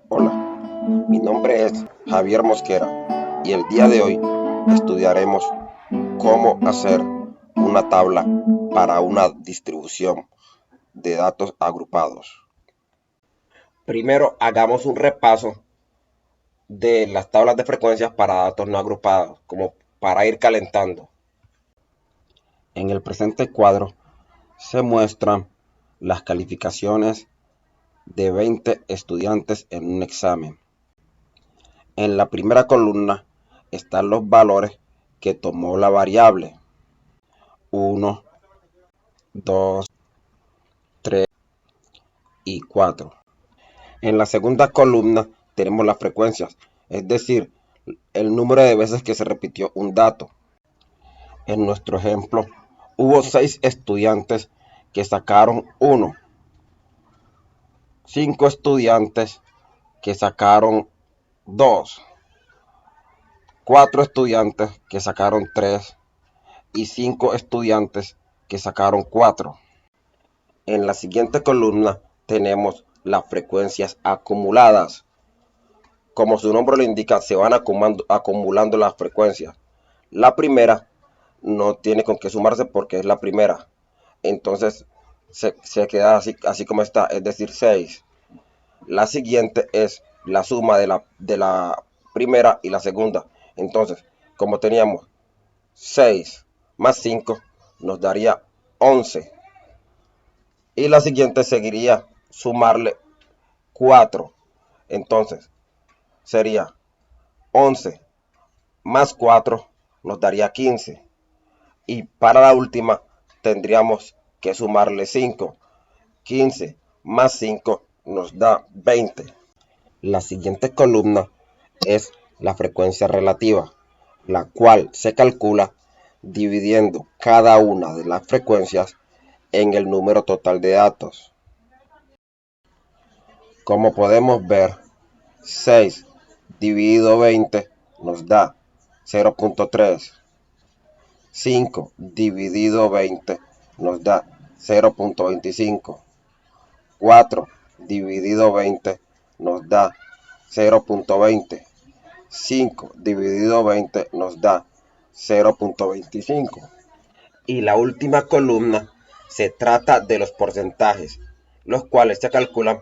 Hola, mi nombre es Javier Mosquera y el día de hoy estudiaremos cómo hacer una tabla para una distribución de datos agrupados. Primero hagamos un repaso de las tablas de frecuencias para datos no agrupados, como para ir calentando. En el presente cuadro se muestran las calificaciones de 20 estudiantes en un examen. En la primera columna están los valores que tomó la variable 1, 2, 3 y 4. En la segunda columna tenemos las frecuencias, es decir, el número de veces que se repitió un dato. En nuestro ejemplo, hubo 6 estudiantes que sacaron 1, 5 estudiantes que sacaron 2, 4 estudiantes que sacaron 3 y 5 estudiantes que sacaron 4. En la siguiente columna tenemos las frecuencias acumuladas. Como su nombre lo indica, se van acumulando las frecuencias. La primera no tiene con qué sumarse porque es la primera. Entonces se queda así como está, es decir, 6. La siguiente es la suma de la primera y la segunda. Entonces, como teníamos 6 más 5 nos daría 11. Y la siguiente seguiría sumarle 4. Entonces, sería 11 más 4 nos daría 15. Y para la última tendríamos que sumarle 5. 15 más 5 nos da 20. La siguiente columna es la frecuencia relativa, la cual se calcula dividiendo cada una de las frecuencias en el número total de datos. Como podemos ver, 6 dividido 20 nos da 0.3. 5 dividido 20 nos da 0.25. 4 dividido 20 nos da 0.20. 5 dividido 20 nos da 0.25. Y la última columna se trata de los porcentajes, los cuales se calculan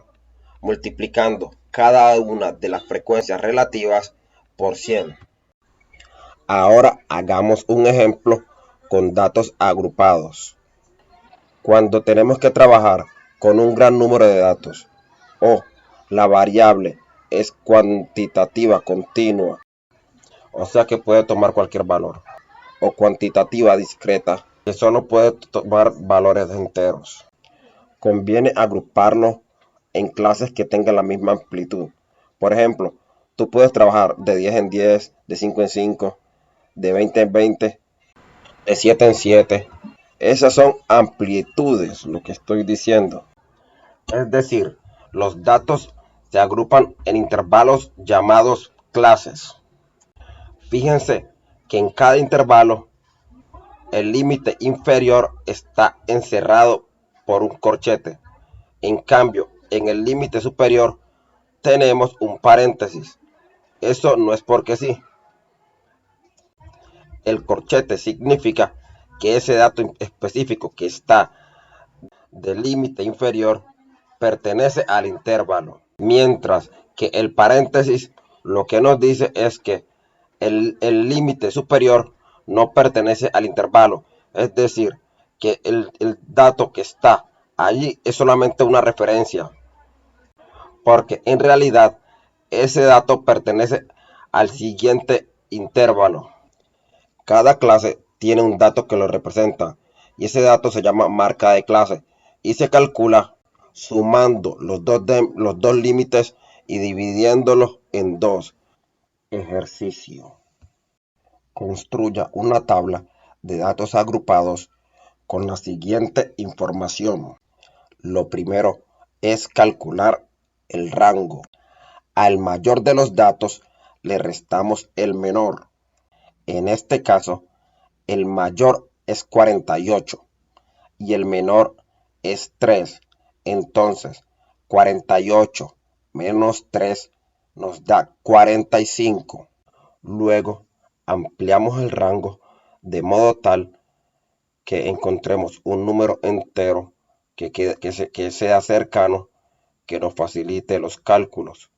multiplicando cada una de las frecuencias relativas por 100. Ahora hagamos un ejemplo con datos agrupados. Cuando tenemos que trabajar con un gran número de datos o la variable es cuantitativa continua, o sea que puede tomar cualquier valor, o cuantitativa discreta, que solo puede tomar valores enteros. Conviene agruparlo en clases que tengan la misma amplitud. Por ejemplo, tú puedes trabajar de 10 en 10, de 5 en 5, de 20 en 20, de 7 en 7. Esas son amplitudes, lo que estoy diciendo. Es decir, los datos se agrupan en intervalos llamados clases. Fíjense que en cada intervalo el límite inferior está encerrado por un corchete. En cambio, en el límite superior tenemos un paréntesis. Eso no es porque sí. El corchete significa que ese dato específico que está del límite inferior pertenece al intervalo. Mientras que el paréntesis lo que nos dice es que el límite superior no pertenece al intervalo. Es decir, que el dato que está allí es solamente una referencia. Porque en realidad ese dato pertenece al siguiente intervalo. Cada clase tiene un dato que lo representa y ese dato se llama marca de clase y se calcula sumando los dos límites y dividiéndolos en 2. Ejercicio. Construya una tabla de datos agrupados con la siguiente información. Lo primero es calcular el rango. Al mayor de los datos le restamos el menor. En este caso, el mayor es 48 y el menor es 3. Entonces, 48 menos 3 nos da 45. Luego, ampliamos el rango de modo tal que encontremos un número entero que sea cercano, que nos facilite los cálculos.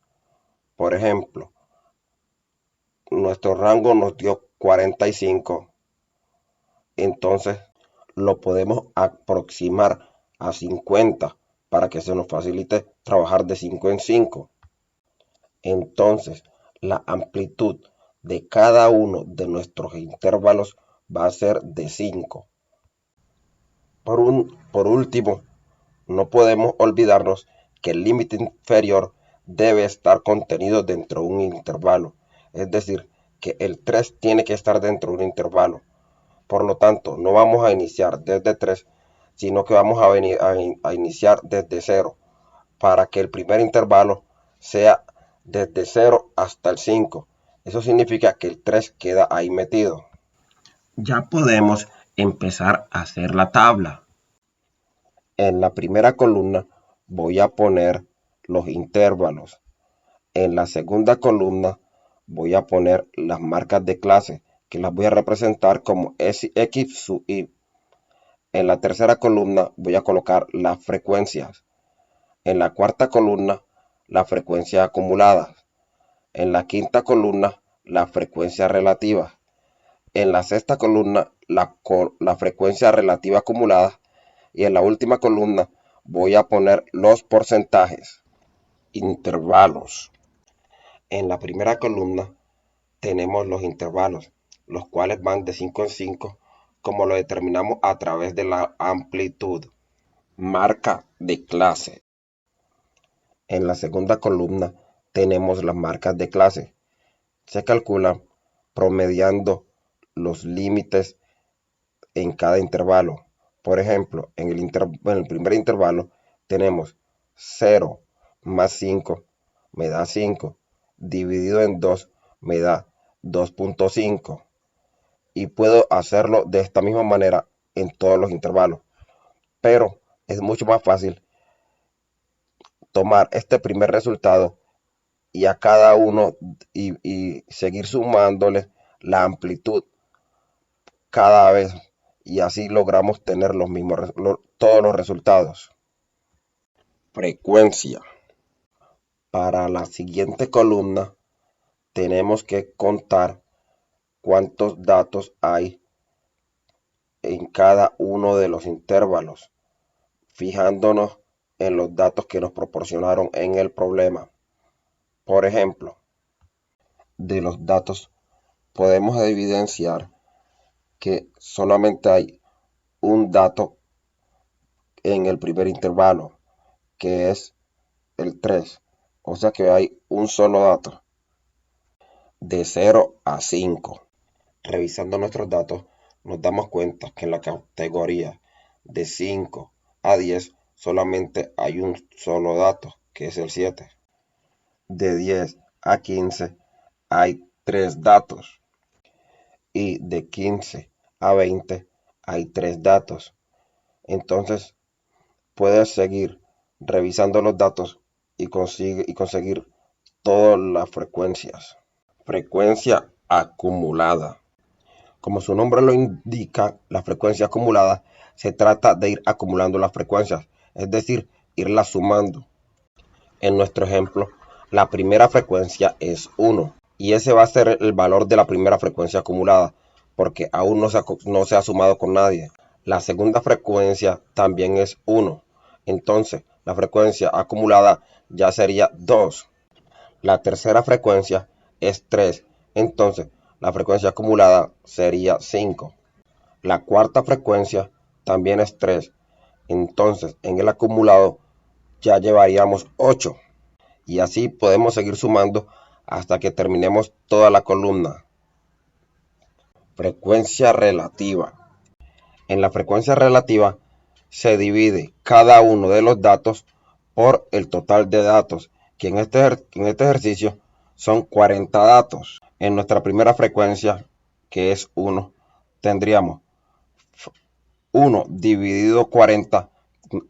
Por ejemplo, nuestro rango nos dio 45, entonces lo podemos aproximar a 50 para que se nos facilite trabajar de 5 en 5. Entonces, la amplitud de cada uno de nuestros intervalos va a ser de 5. Por último, no podemos olvidarnos que el límite inferior debe estar contenido dentro de un intervalo. Es decir, que el 3 tiene que estar dentro de un intervalo. Por lo tanto, no vamos a iniciar desde 3, sino que vamos a iniciar desde 0, para que el primer intervalo sea desde 0 hasta el 5. Eso significa que el 3 queda ahí metido. Ya podemos empezar a hacer la tabla. En la primera columna voy a poner los intervalos. En la segunda columna voy a poner las marcas de clase, que las voy a representar como x sub y. En la tercera columna voy a colocar las frecuencias. En la cuarta columna, las frecuencias acumuladas. En la quinta columna, las frecuencias relativas. En la sexta columna, la frecuencia relativa acumulada. Y en la última columna voy a poner los porcentajes. Intervalos. En la primera columna tenemos los intervalos, los cuales van de 5 en 5, como lo determinamos a través de la amplitud. Marca de clase. En la segunda columna tenemos las marcas de clase. Se calculan promediando los límites en cada intervalo. Por ejemplo, en el primer intervalo tenemos 0 más 5 me da 5, dividido en 2 me da 2.5. Y puedo hacerlo de esta misma manera en todos los intervalos. Pero es mucho más fácil tomar este primer resultado y a cada uno y seguir sumándole la amplitud cada vez, y así logramos tener todos los resultados. Frecuencia. Para la siguiente columna tenemos que contar cuántos datos hay en cada uno de los intervalos, fijándonos en los datos que nos proporcionaron en el problema. Por ejemplo, de los datos podemos evidenciar que solamente hay un dato en el primer intervalo, que es el 3. O sea que hay un solo dato de 0 a 5. Revisando nuestros datos, nos damos cuenta que en la categoría de 5 a 10 solamente hay un solo dato, que es el 7. De 10 a 15 hay 3 datos. Y de 15 a 20 hay 3 datos. Entonces, puedes seguir revisando los datos y conseguir todas las frecuencias. Frecuencia acumulada. Como su nombre lo indica, la frecuencia acumulada se trata de ir acumulando las frecuencias, es decir, irlas sumando. En nuestro ejemplo, la primera frecuencia es 1 y ese va a ser el valor de la primera frecuencia acumulada, porque aún no se ha sumado con nadie. La segunda frecuencia también es 1, entonces la frecuencia acumulada ya sería 2. La tercera frecuencia es 3, entonces la frecuencia acumulada sería 5. La cuarta frecuencia también es 3, entonces en el acumulado ya llevaríamos 8. Y así podemos seguir sumando hasta que terminemos toda la columna. Frecuencia relativa. En la frecuencia relativa se divide cada uno de los datos por el total de datos, que en este ejercicio son 40 datos. En nuestra primera frecuencia, que es 1, tendríamos 1 dividido 40,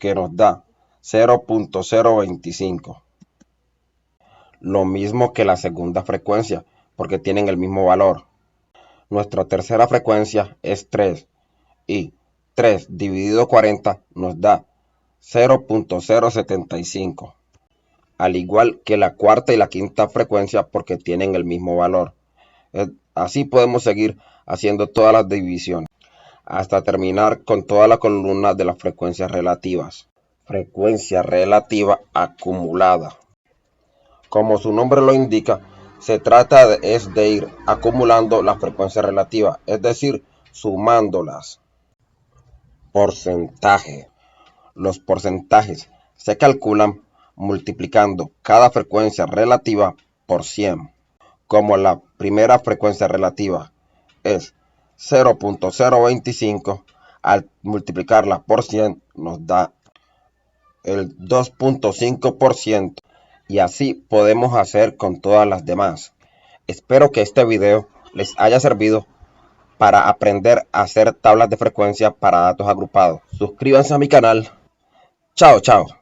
que nos da 0.025. Lo mismo que la segunda frecuencia, porque tienen el mismo valor. Nuestra tercera frecuencia es 3 y 3 dividido 40 nos da 0.075. Al igual que la cuarta y la quinta frecuencia, porque tienen el mismo valor. Así podemos seguir haciendo todas las divisiones hasta terminar con toda la columna de las frecuencias relativas. Frecuencia relativa acumulada. Como su nombre lo indica, se trata de ir acumulando las frecuencias relativas, es decir, sumándolas. Porcentaje. Los porcentajes se calculan multiplicando cada frecuencia relativa por 100. Como la primera frecuencia relativa es 0.025, al multiplicarla por 100 nos da el 2.5%, y así podemos hacer con todas las demás. Espero que este video les haya servido para aprender a hacer tablas de frecuencia para datos agrupados. Suscríbanse a mi canal. Chao, chao.